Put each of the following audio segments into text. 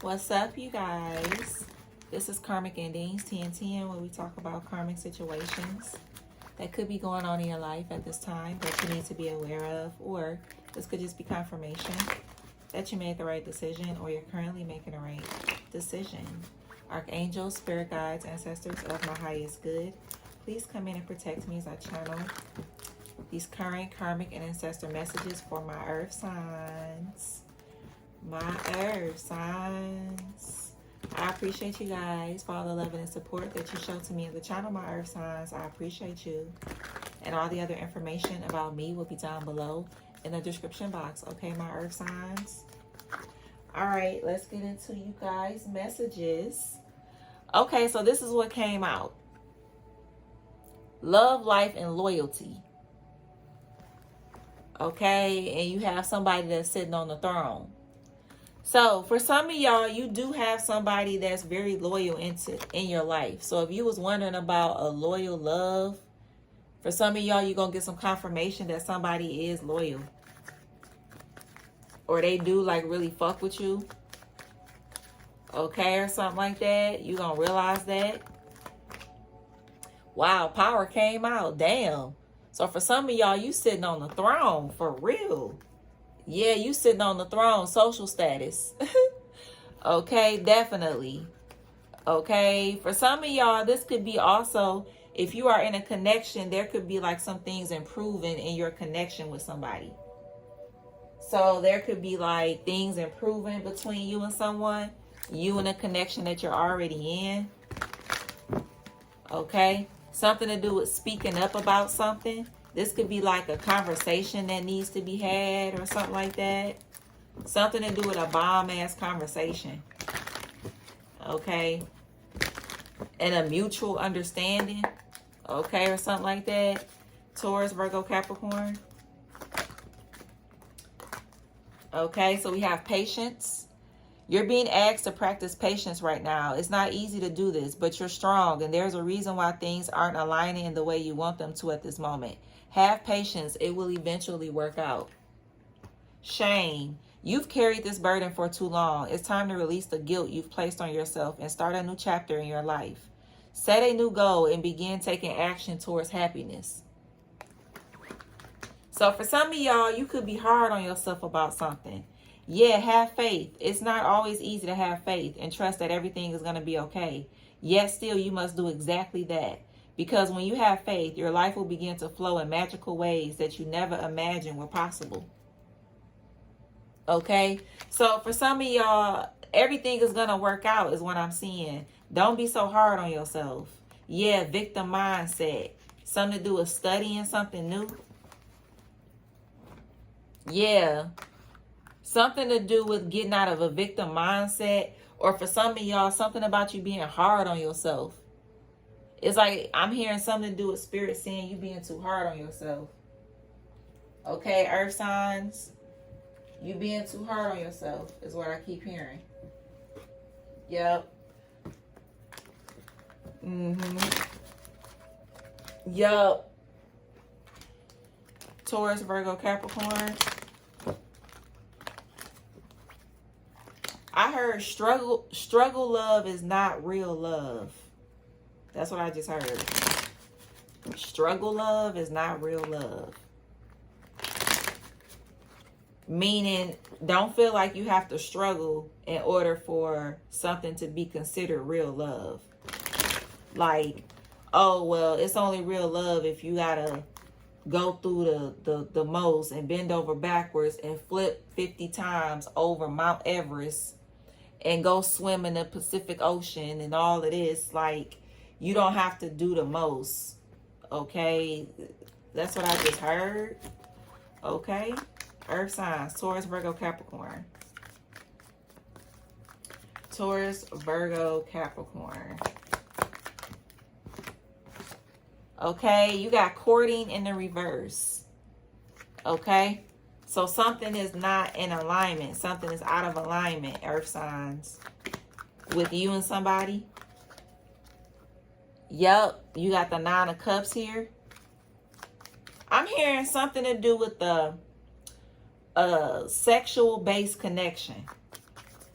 What's up, you guys? This is Karmic Endings 1010, where we talk about karmic situations that could be going on in your life at this time that you need to be aware of, or this could just be confirmation that you made the right decision or you're currently making the right decision. Archangels, spirit guides, ancestors of my highest good, please come in and protect me as I channel these current karmic and ancestor messages for my earth signs. My earth signs. I appreciate you guys for all the love and support that you show to me in the channel, my earth signs. I appreciate you. And all the other information about me will be down below in the description box. Okay, my earth signs. All right, let's get into you guys' messages. Okay, so this is what came out. Love, life, and loyalty. Okay, and you have somebody that's sitting on the throne. So for some of y'all, you do have somebody that's very loyal in your life. So if you was wondering about a loyal love, for some of y'all, you're going to get some confirmation that somebody is loyal. Or they do like really fuck with you. Okay, or something like that. You're going to realize that. Wow, power came out. Damn. So for some of y'all, you sitting on the throne for real. Yeah, you sitting on the throne, social status. Okay, definitely. Okay, for some of y'all, this could be also, if you are in a connection, there could be like some things improving in your connection with somebody. So there could be like things improving between you and someone, you and a connection that you're already in. Okay, something to do with speaking up about something. This could be like a conversation that needs to be had or something like that. Something to do with a bomb-ass conversation. Okay. And a mutual understanding. Okay, or something like that. Taurus, Virgo, Capricorn. Okay, so we have patience. You're being asked to practice patience right now. It's not easy to do this, but you're strong. And there's a reason why things aren't aligning in the way you want them to at this moment. Have patience. It will eventually work out. Shame. You've carried this burden for too long. It's time to release the guilt you've placed on yourself and start a new chapter in your life. Set a new goal and begin taking action towards happiness. So for some of y'all, you could be hard on yourself about something. Yeah, have faith. It's not always easy to have faith and trust that everything is going to be okay. Yet still, you must do exactly that. Because when you have faith, your life will begin to flow in magical ways that you never imagined were possible. Okay? So for some of y'all, everything is going to work out is what I'm seeing. Don't be so hard on yourself. Yeah, victim mindset. Something to do with studying something new. Yeah. Something to do with getting out of a victim mindset. Or for some of y'all, something about you being hard on yourself. It's like I'm hearing something to do with spirit saying you being too hard on yourself. Okay, earth signs. You being too hard on yourself is what I keep hearing. Yep. Yup. Taurus, Virgo, Capricorn. I heard struggle love is not real love. That's what I just heard. Struggle love is not real love. Meaning, don't feel like you have to struggle in order for something to be considered real love. Like, oh, well, it's only real love if you gotta go through the most and bend over backwards and flip 50 times over Mount Everest and go swim in the Pacific Ocean and all of this. Like, you don't have to do the most. Okay? That's what I just heard. Okay? Earth signs. Taurus, Virgo, Capricorn. Taurus, Virgo, Capricorn. Okay? You got courting in the reverse. Okay? So something is not in alignment. Something is out of alignment, earth signs. With you and somebody. Yep, you got the 9 of Cups here. I'm hearing something to do with the sexual based connection.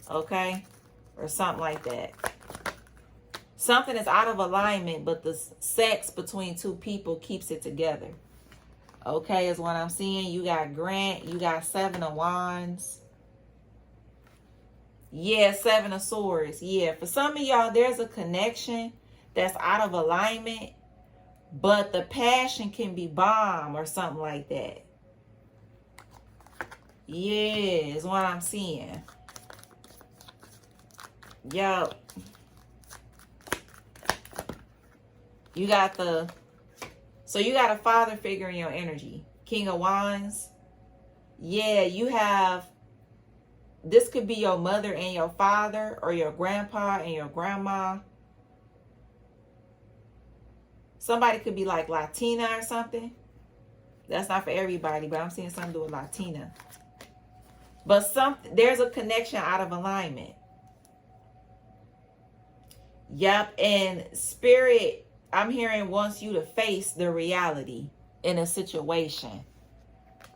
Okay. or something like that. Something is out of alignment, but the sex between two people keeps it together. Okay, is what I'm seeing. You got Grant. You got 7 of Wands. Yeah, 7 of Swords. Yeah, for some of y'all, there's a connection that's out of alignment, but the passion can be bomb or something like that. Yeah, is what I'm seeing. Yup. You got so you got a father figure in your energy. King of Wands. Yeah, you have, this could be your mother and your father, or your grandpa and your grandma. Somebody could be like Latina or something. That's not for everybody, but I'm seeing something to do with Latina. But there's a connection out of alignment. Yep, and Spirit, I'm hearing, wants you to face the reality in a situation.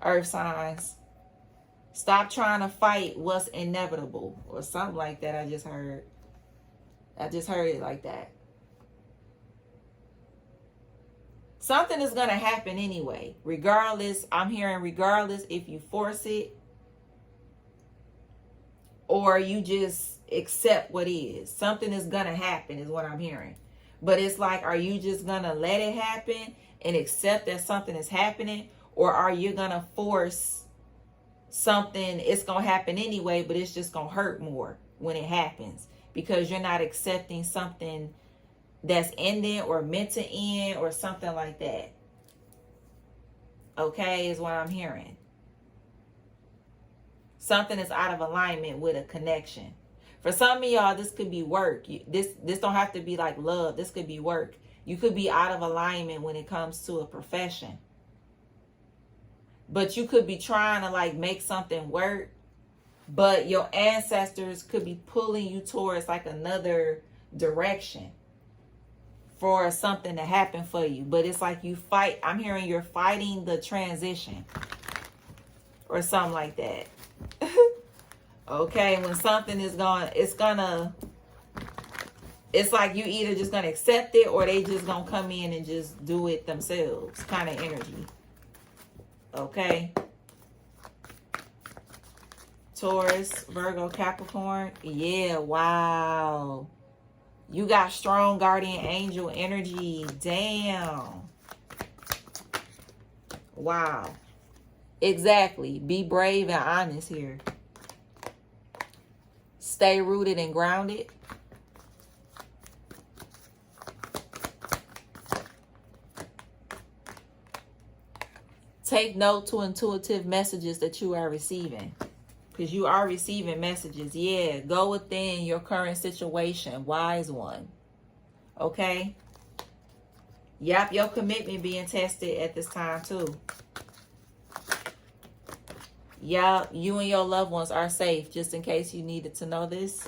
Earth signs. Stop trying to fight what's inevitable, or something like that. I just heard it like that. Something is going to happen anyway. Regardless, I'm hearing regardless if you force it or you just accept what is. Something is going to happen is what I'm hearing. But it's like, are you just going to let it happen and accept that something is happening? Or are you going to force something? It's going to happen anyway, but it's just going to hurt more when it happens, because you're not accepting something that's ending or meant to end or something like that. Okay, is what I'm hearing. Something is out of alignment with a connection. For some of y'all, this could be work. This don't have to be like love. This could be work. You could be out of alignment when it comes to a profession. But you could be trying to like make something work, but your ancestors could be pulling you towards like another direction for something to happen for you. But it's like you fight. I'm hearing you're fighting the transition or something like that. Okay, when something is going, it's like you either just gonna accept it or they just gonna come in and just do it themselves, kind of energy. Okay. Taurus, Virgo, Capricorn. Yeah, wow. You got strong guardian angel energy. Damn. Wow. Exactly. Be brave and honest here. Stay rooted and grounded. Take note to intuitive messages that you are receiving, because you are receiving messages. Yeah, go within your current situation. Wise one. Okay? Yep, your commitment being tested at this time too. Yeah, you and your loved ones are safe, just in case you needed to know this.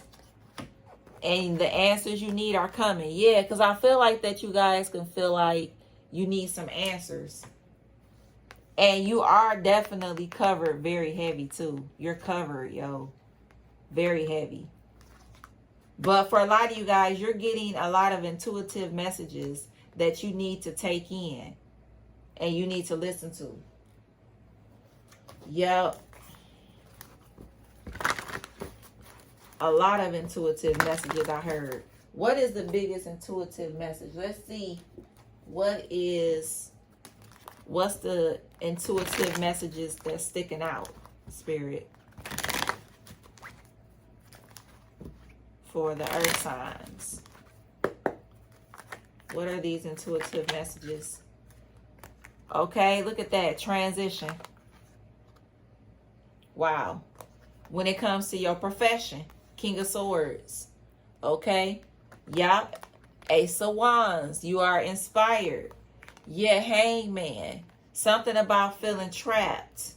And the answers you need are coming. Yeah, because I feel like that you guys can feel like you need some answers. And you are definitely covered very heavy too. You're covered, yo. Very heavy. But for a lot of you guys, you're getting a lot of intuitive messages that you need to take in. And you need to listen to. Yep. A lot of intuitive messages I heard. What is the biggest intuitive message? Let's see. What's the intuitive messages that's sticking out, Spirit, for the earth signs? What are these intuitive messages? Okay, look at that. Transition. Wow. When it comes to your profession, King of Swords. Okay. Yup. Ace of Wands. You are inspired. Yeah, Hangman. Something about feeling trapped.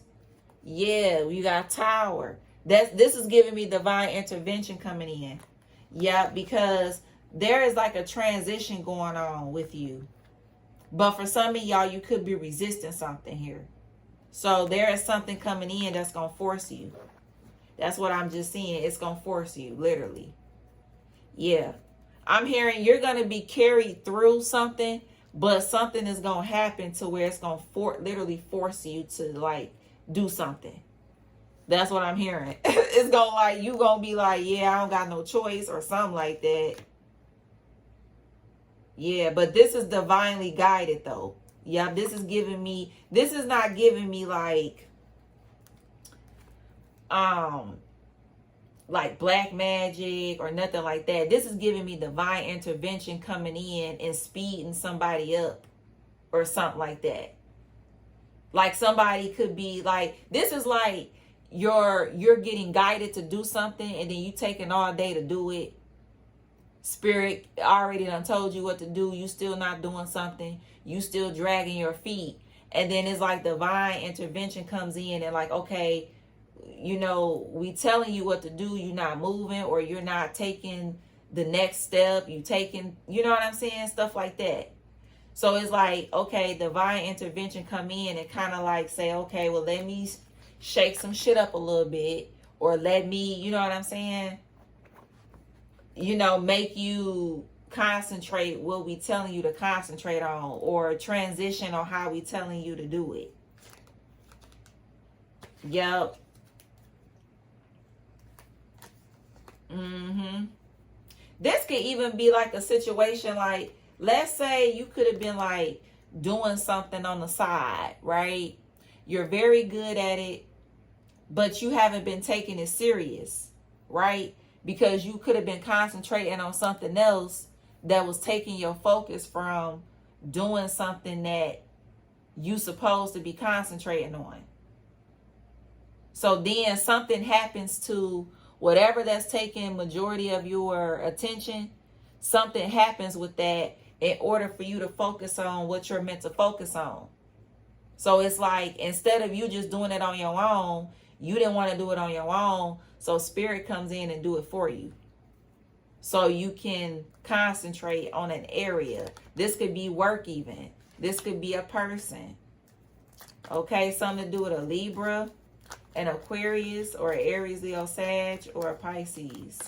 Yeah, you got Tower. This is giving me divine intervention coming in. Yeah, because there is like a transition going on with you. But for some of y'all, you could be resisting something here. So there is something coming in that's going to force you. That's what I'm just seeing. It's going to force you, literally. Yeah. I'm hearing you're going to be carried through something, but something is going to happen to where it's going to literally force you to like do something. That's what I'm hearing. It's going to like, you going to be like, yeah, I don't got no choice or something like that. Yeah, but this is divinely guided though. Yeah, this is not giving me like black magic or nothing like that. This is giving me divine intervention coming in and speeding somebody up or something like that. Like somebody could be like, this is like you're getting guided to do something and then you taking all day to do it. Spirit already done told you what to do. You still not doing something. You still dragging your feet. And then it's like divine intervention comes in and like, okay, you know, we telling you what to do. You're not moving or you're not taking the next step. You taking, you know what I'm saying? Stuff like that. So it's like, okay, divine intervention come in and kind of like say, okay, well, let me shake some shit up a little bit. Or let me, you know what I'm saying? You know, make you concentrate what we telling you to concentrate on, or transition on how we telling you to do it. Yep. This could even be like a situation like, let's say you could have been like doing something on the side, right? You're very good at it, but you haven't been taking it serious, right? Because you could have been concentrating on something else that was taking your focus from doing something that you supposed to be concentrating on. So then something happens to whatever that's taking majority of your attention. Something happens with that in order for you to focus on what you're meant to focus on. So it's like, instead of you just doing it on your own, you didn't want to do it on your own. So spirit comes in and do it for you. So you can concentrate on an area. This could be work even. This could be a person. Okay, something to do with a Libra, an Aquarius, or an Aries, Leo, Sag, or a Pisces.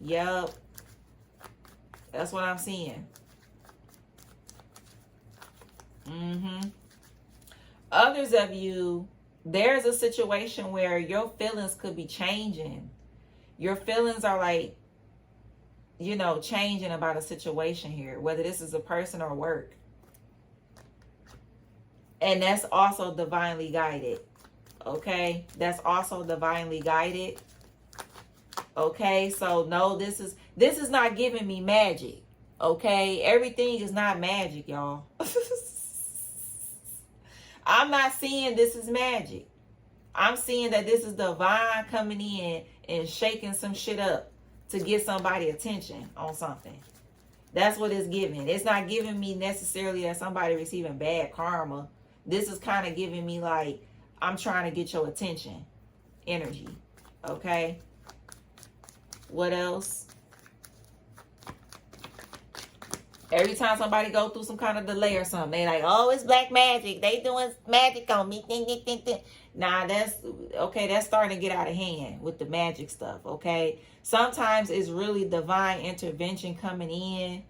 Yep. That's what I'm seeing. Others of you, there's a situation where your feelings could be changing. Your feelings are like, you know, changing about a situation here, whether this is a person or work. And that's also divinely guided. Okay? That's also divinely guided. Okay? So no, this is not giving me magic. Okay? Everything is not magic, y'all. I'm not seeing this is magic. I'm seeing that this is divine coming in and shaking some shit up to get somebody attention on something. That's what it's giving. It's not giving me necessarily that somebody receiving bad karma. This is kind of giving me like, I'm trying to get your attention energy. Okay? What else? Every time somebody go through some kind of delay or something, they like, oh, it's black magic. They doing magic on me. Nah, that's, okay, that's starting to get out of hand with the magic stuff, okay? Sometimes it's really divine intervention coming in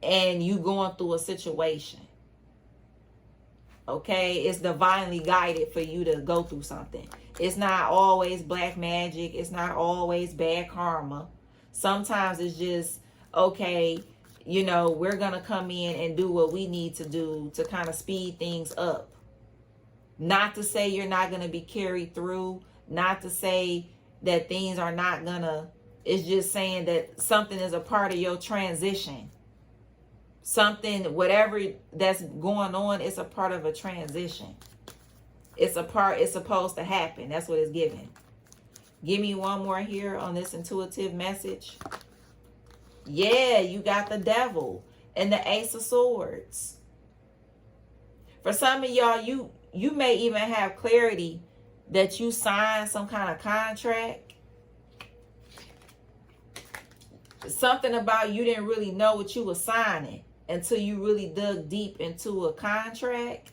and you going through a situation. Okay? It's divinely guided for you to go through something. It's not always black magic. It's not always bad karma. Sometimes it's just, okay, you know, we're going to come in and do what we need to do to kind of speed things up. Not to say you're not going to be carried through. Not to say that things are not going to. It's just saying that something is a part of your transition. Something, whatever that's going on, it's a part of a transition. It's supposed to happen. That's what it's giving. Give me one more here on this intuitive message. Yeah, you got the Devil and the Ace of Swords. For some of y'all, you may even have clarity that you signed some kind of contract. Something about you didn't really know what you were signing until you really dug deep into a contract.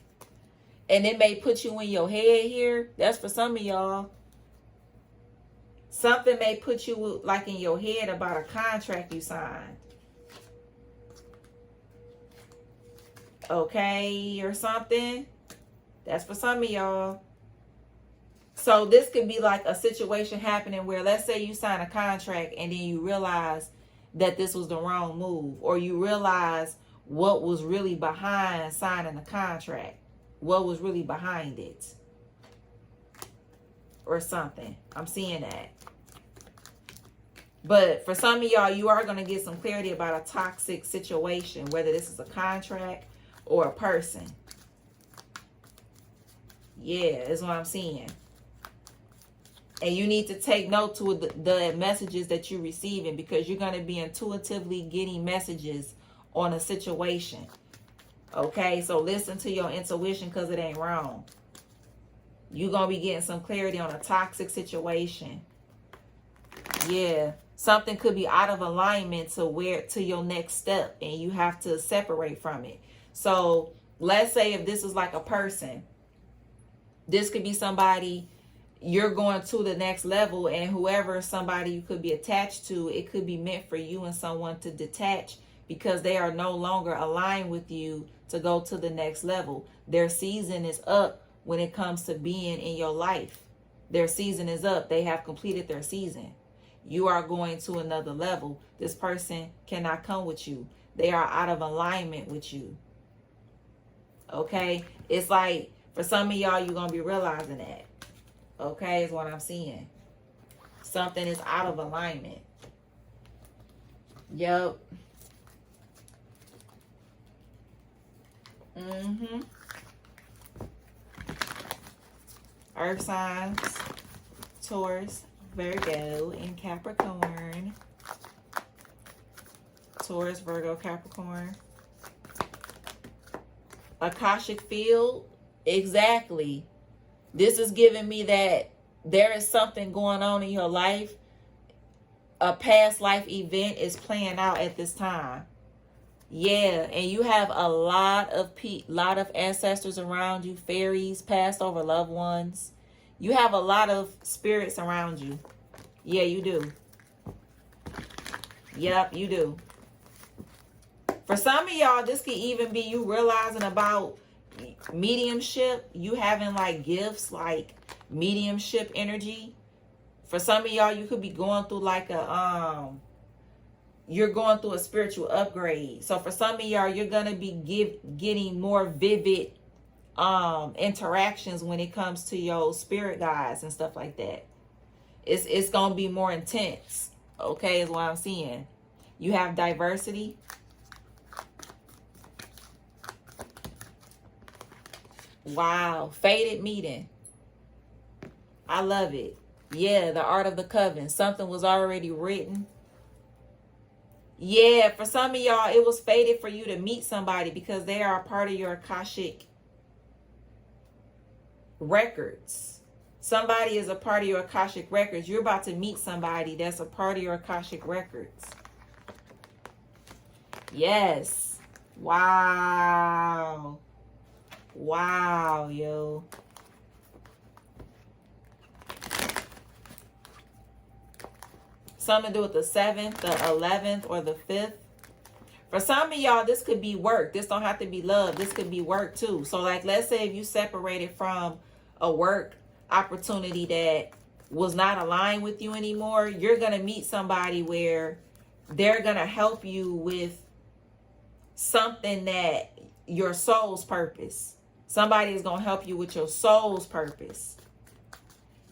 And it may put you in your head here. That's for some of y'all. Something may put you like in your head about a contract you signed. Okay, or something. That's for some of y'all. So this could be like a situation happening where, let's say you sign a contract and then you realize that this was the wrong move, or you realize what was really behind signing the contract, what was really behind it, or something. I'm seeing that. But for some of y'all, you are going to get some clarity about a toxic situation, whether this is a contract or a person. Yeah, that's what I'm seeing. And you need to take note to the messages that you're receiving, because you're going to be intuitively getting messages on a situation. Okay, so listen to your intuition, because it ain't wrong. You're going to be getting some clarity on a toxic situation. Yeah, something could be out of alignment to your next step, and you have to separate from it. So let's say if this is like a person, this could be somebody you're going to the next level, and whoever somebody you could be attached to, it could be meant for you and someone to detach, because they are no longer aligned with you to go to the next level. Their season is up when it comes to being in your life. Their season is up. They have completed their season. You are going to another level. This person cannot come with you. They are out of alignment with you. Okay? It's like, for some of y'all, you're going to be realizing that. Okay, is what I'm seeing. Something is out of alignment. Yep. Earth signs, Taurus, Virgo, and Capricorn. Taurus, Virgo, Capricorn. Akashic field, exactly. This is giving me that there is something going on in your life. A past life event is playing out at this time. Yeah, and you have a lot of ancestors around you, fairies, passed over loved ones. You have a lot of spirits around you. Yeah, you do. Yep, you do. For some of y'all, this could even be you realizing about mediumship, you having like gifts like mediumship energy. For some of y'all, you could be going through like you're going through a spiritual upgrade. So for some of y'all, you're gonna be getting more vivid interactions when it comes to your spirit guides and stuff like that. It's gonna be more intense. Okay, is what I'm seeing. You have diversity. Wow, fated meeting. I love it. Yeah, the art of the coven. Something was already written. Yeah, for some of y'all, it was fated for you to meet somebody because they are a part of your Akashic records. Somebody is a part of your Akashic records. You're about to meet somebody that's a part of your Akashic records. Yes. Wow. Wow, yo. Something to do with the 7th, the 11th, or the 5th. For some of y'all, this could be work. This don't have to be love. This could be work too. So like, let's say if you separated from a work opportunity that was not aligned with you anymore, you're going to meet somebody where they're going to help you with something that your soul's purpose. Somebody is going to help you with your soul's purpose.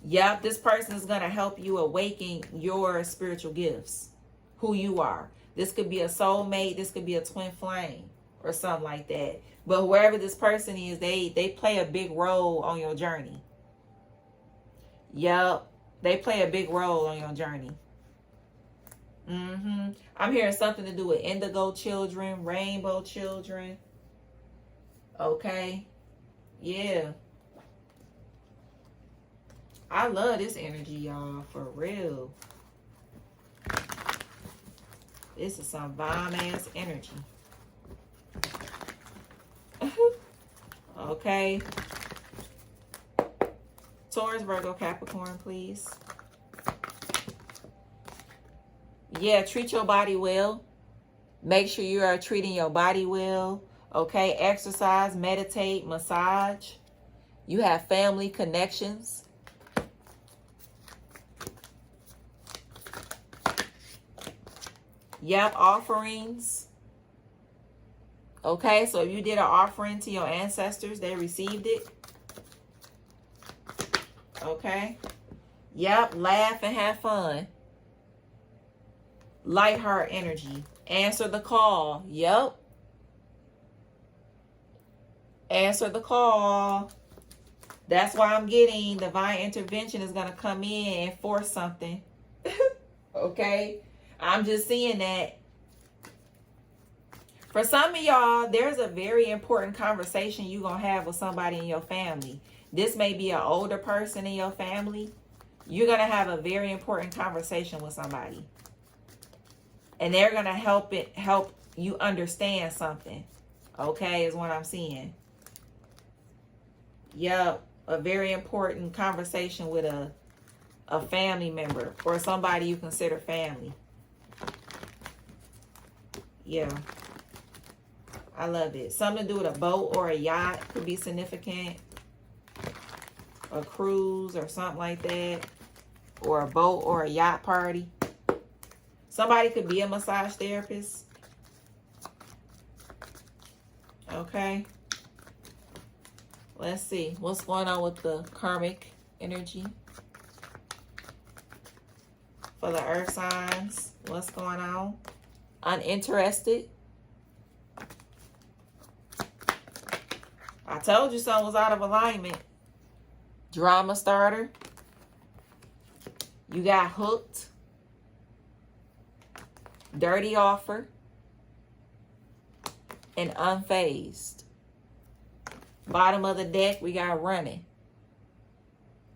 Yep, this person is going to help you awaken your spiritual gifts, who you are. This could be a soulmate. This could be a twin flame or something like that. But whoever this person is, they play a big role on your journey. Yep, they play a big role on your journey. I'm hearing something to do with indigo children, rainbow children. Okay. Yeah. I love this energy, y'all. For real. This is some bomb-ass energy. Okay. Taurus, Virgo, Capricorn, please. Yeah, treat your body well. Make sure you are treating your body well. Okay, exercise, meditate, massage. You have family connections. Yep, offerings. Okay, so if you did an offering to your ancestors, they received it. Okay. Yep, laugh and have fun. Light heart energy. Answer the call. Yep. Answer the call. That's why I'm getting divine intervention is going to come in and force something. Okay? I'm just seeing that. For some of y'all, there's a very important conversation you're going to have with somebody in your family. This may be an older person in your family. You're going to have a very important conversation with somebody. And they're going to help you understand something. Okay, is what I'm seeing. Yep, a very important conversation with a family member or somebody you consider family. Yeah. I love it. Something to do with a boat or a yacht could be significant. A cruise or something like that. Or a boat or a yacht party. Somebody could be a massage therapist. Okay. Let's see. What's going on with the karmic energy? For the earth signs. What's going on? Uninterested. I told you something was out of alignment. Drama starter. You got hooked. Dirty offer. And unfazed. Bottom of the deck, we got running.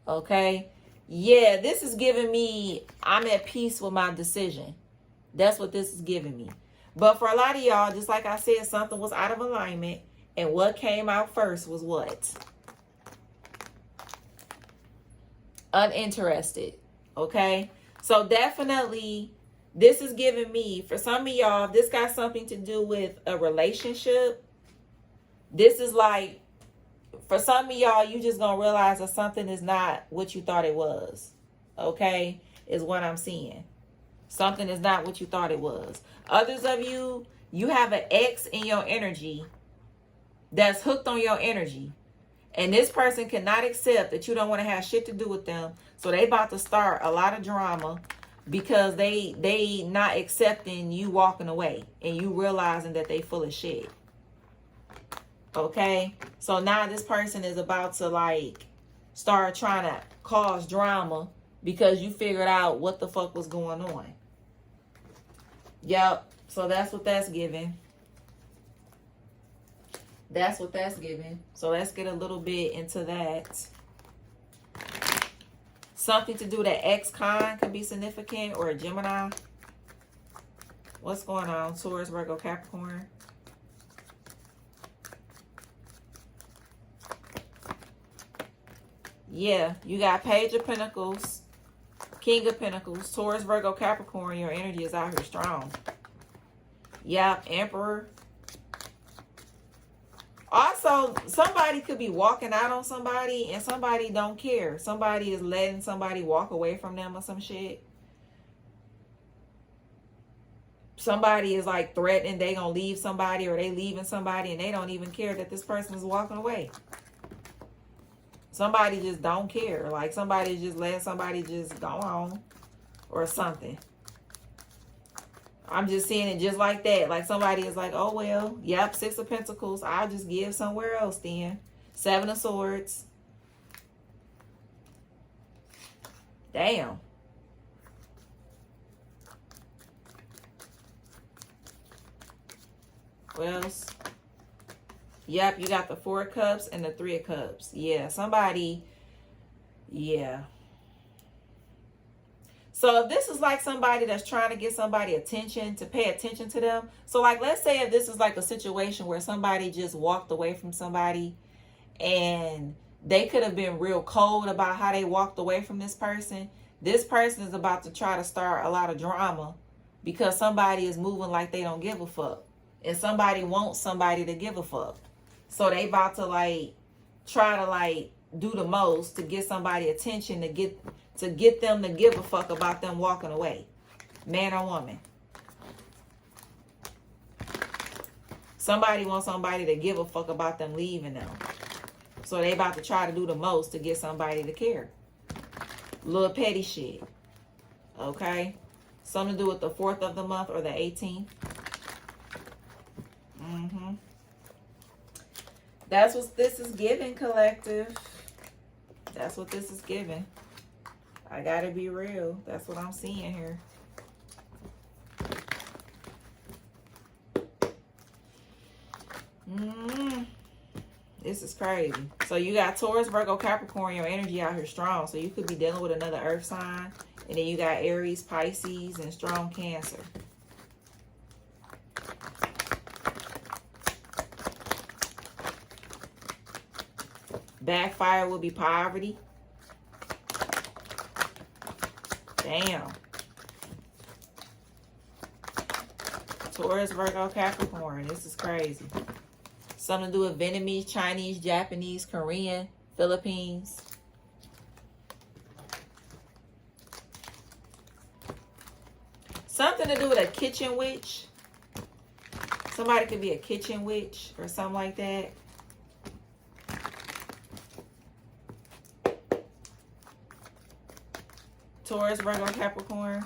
Okay? Yeah, this is giving me, I'm at peace with my decision. That's what this is giving me. But for a lot of y'all, just like I said, something was out of alignment. And what came out first was what? Uninterested. Okay? So definitely, this is giving me, for some of y'all, this got something to do with a relationship. This is like, for some of y'all, you just gonna realize that something is not what you thought it was. Okay? Is what I'm seeing. Something is not what you thought it was. Others of you, you have an ex in your energy that's hooked on your energy. And this person cannot accept that you don't want to have shit to do with them. So they about to start a lot of drama because they not accepting you walking away and you realizing that they full of shit. Okay? So now this person is about to like start trying to cause drama because you figured out what the fuck was going on. Yep. So that's what that's giving. That's what that's giving. So let's get a little bit into that. Something to do that ex-con could be significant, or a Gemini. What's going on? Taurus, Virgo, Capricorn. Yeah, you got Page of Pentacles, King of Pentacles, Taurus, Virgo, Capricorn. Your energy is out here strong. Yeah, Emperor. Also, somebody could be walking out on somebody and somebody don't care. Somebody is letting somebody walk away from them or some shit. Somebody is like threatening they gonna leave somebody or they leaving somebody and they don't even care that this person is walking away. Somebody just don't care. Like somebody just letting somebody just go on or something. I'm just seeing it just like that. Like somebody is like, oh, well, yep, Six of Pentacles. I'll just give somewhere else then. Seven of Swords. Damn. What else? Yep, you got the Four of Cups and the Three of Cups. Yeah, somebody, yeah. So if this is like somebody that's trying to get somebody attention, to pay attention to them. So like, let's say if this is like a situation where somebody just walked away from somebody and they could have been real cold about how they walked away from this person. This person is about to try to start a lot of drama because somebody is moving like they don't give a fuck. And somebody wants somebody to give a fuck. So they about to like try to like do the most to get somebody attention, to get them to give a fuck about them walking away. Man or woman. Somebody wants somebody to give a fuck about them leaving them. So they about to try to do the most to get somebody to care. Little petty shit. Okay? Something to do with the 4th of the month or the 18th. That's what this is giving, collective. That's what this is giving. I gotta be real. That's what I'm seeing here. This is crazy. So you got Taurus, Virgo, Capricorn, your energy out here strong. So you could be dealing with another earth sign. And then you got Aries, Pisces, and strong Cancer. Backfire will be poverty. Damn. Taurus, Virgo, Capricorn. This is crazy. Something to do with Vietnamese, Chinese, Japanese, Korean, Philippines. Something to do with a kitchen witch. Somebody could be a kitchen witch or something like that. Taurus, Virgo, Capricorn.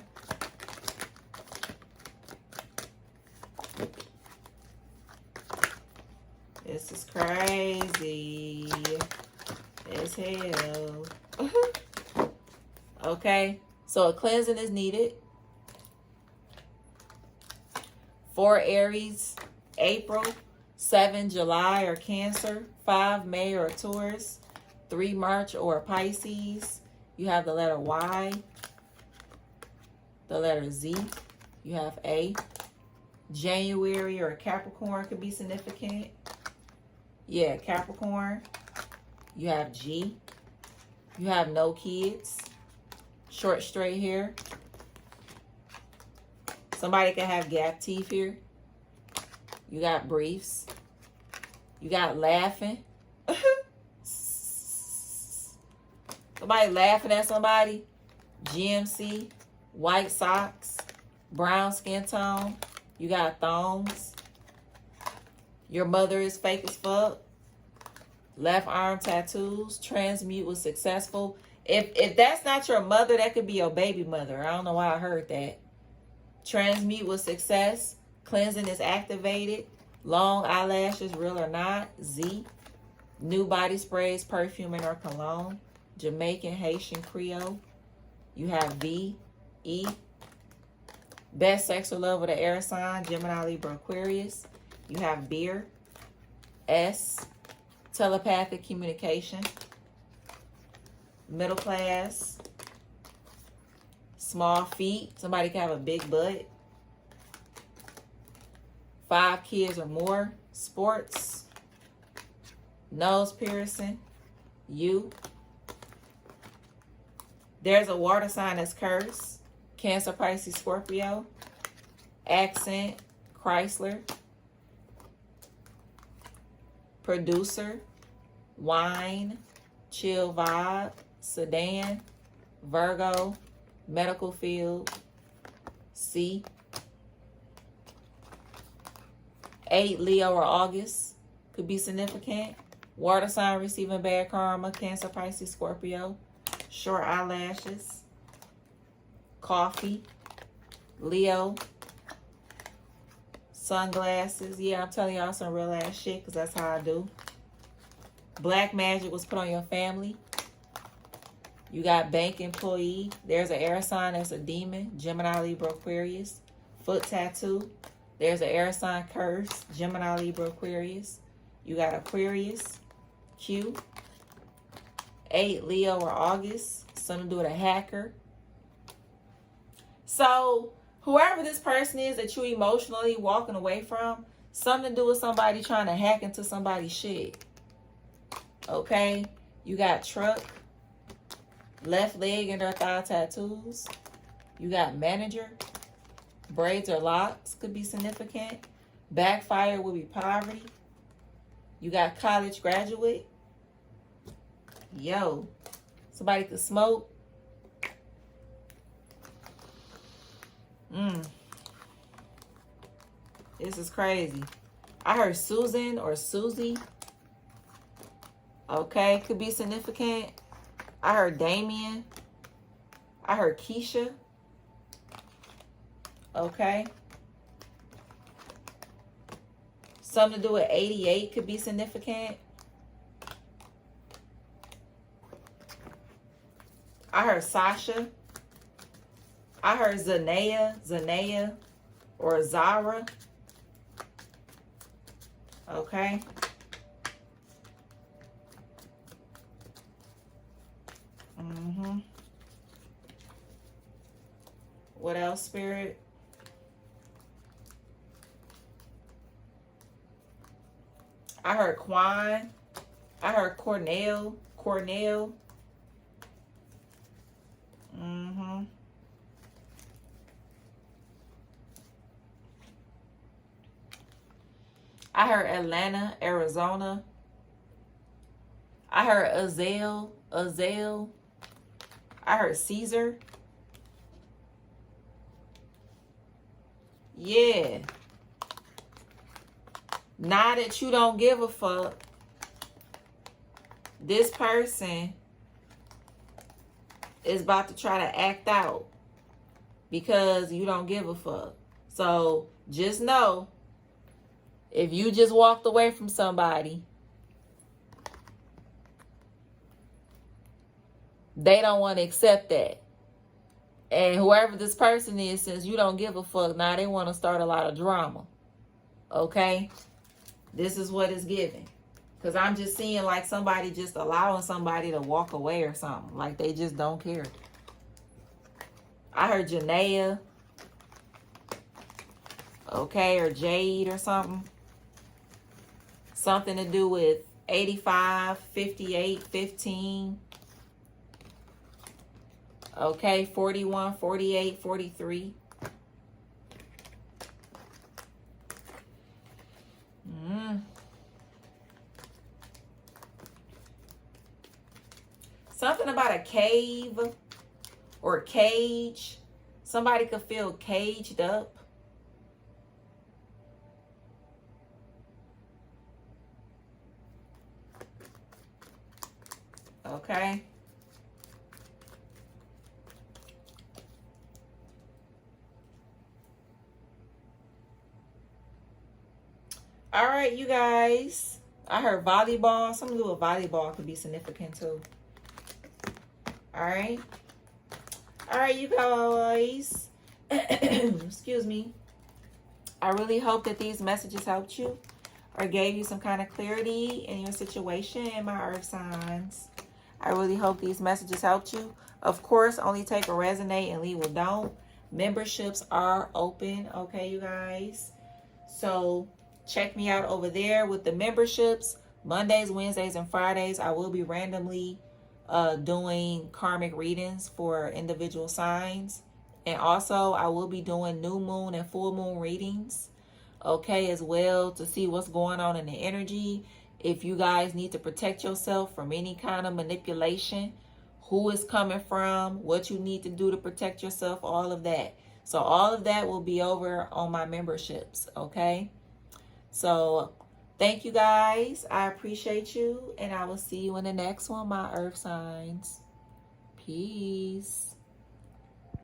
This is crazy as hell. Okay, so a cleansing is needed. For Aries, April. 7, July or Cancer. 5, May or Taurus. 3, March or Pisces. You have the letter Y. The letter Z. You have A. January or Capricorn could be significant. Yeah, Capricorn. You have G. You have no kids. Short, straight hair. Somebody can have gap teeth here. You got briefs. You got laughing. Somebody laughing at somebody. GMC. White socks. Brown skin tone. You got thongs. Your mother is fake as fuck. Left arm tattoos. Transmute was successful. If that's not your mother, that could be your baby mother. I don't know why I heard that. Transmute with success. Cleansing is activated. Long eyelashes, real or not. Z. New body sprays, perfuming or cologne. Jamaican, Haitian, Creole. You have V. E. Best sex or love with an air sign. Gemini, Libra, Aquarius. You have beer. S. Telepathic communication. Middle class. Small feet. Somebody can have a big butt. 5 kids or more. Sports. Nose piercing. You. There's a water sign that's cursed. Cancer, Pisces, Scorpio. Accent. Chrysler. Producer. Wine. Chill vibe. Sedan. Virgo. Medical field. C. 8, Leo or August could be significant. Water sign receiving bad karma. Cancer, Pisces, Scorpio. Short eyelashes. Coffee. Leo. Sunglasses. Yeah, I'm telling y'all some real ass shit because that's how I do. Black magic was put on your family. You got bank employee. There's an air sign that's a demon. Gemini, Libra, Aquarius. Foot tattoo. There's an air sign curse. Gemini, Libra, Aquarius. You got Aquarius. Q. 8, Leo or August. Something to do with a hacker. So, whoever this person is that you emotionally walking away from, something to do with somebody trying to hack into somebody's shit. Okay? You got truck. Left leg and their thigh tattoos. You got manager. Braids or locks could be significant. Backfire would be poverty. You got college graduate. Yo, somebody could smoke. This is crazy. I heard Susan or Susie. Okay, could be significant. I heard Damien. I heard Keisha. Okay. Something to do with 88 could be significant. I heard Sasha. I heard Zanea, or Zara. Okay. What else, Spirit? I heard Quan. I heard Cornell. I heard Atlanta, Arizona. I heard Zelle. I heard Caesar. Yeah. Now that you don't give a fuck, this person is about to try to act out because you don't give a fuck. So just know, if you just walked away from somebody, they don't want to accept that. And whoever this person is, since you don't give a fuck, now they want to start a lot of drama. Okay? This is what it's giving. Because I'm just seeing like somebody just allowing somebody to walk away or something. Like they just don't care. I heard Janaea. Okay, or Jade or something. Something to do with 85, 58, 15. Okay, 41, 48, 43. Something about a cave or cage. Somebody could feel caged up. Okay. All right, you guys. I heard volleyball. Something to do with volleyball could be significant too. All right. All right, you guys. Excuse me. I really hope that these messages helped you or gave you some kind of clarity in your situation, my earth signs. I really hope these messages helped you. Of course, only take what resonate and leave what don't. Memberships are open, okay, you guys? So check me out over there with the memberships. Mondays, Wednesdays, and Fridays, I will be randomly doing karmic readings for individual signs. And also, I will be doing new moon and full moon readings, okay, as well, to see what's going on in the energy. If you guys need to protect yourself from any kind of manipulation, who it's coming from, what you need to do to protect yourself, all of that. So all of that will be over on my memberships, okay? So thank you guys. I appreciate you. And I will see you in the next one, my earth signs. Peace.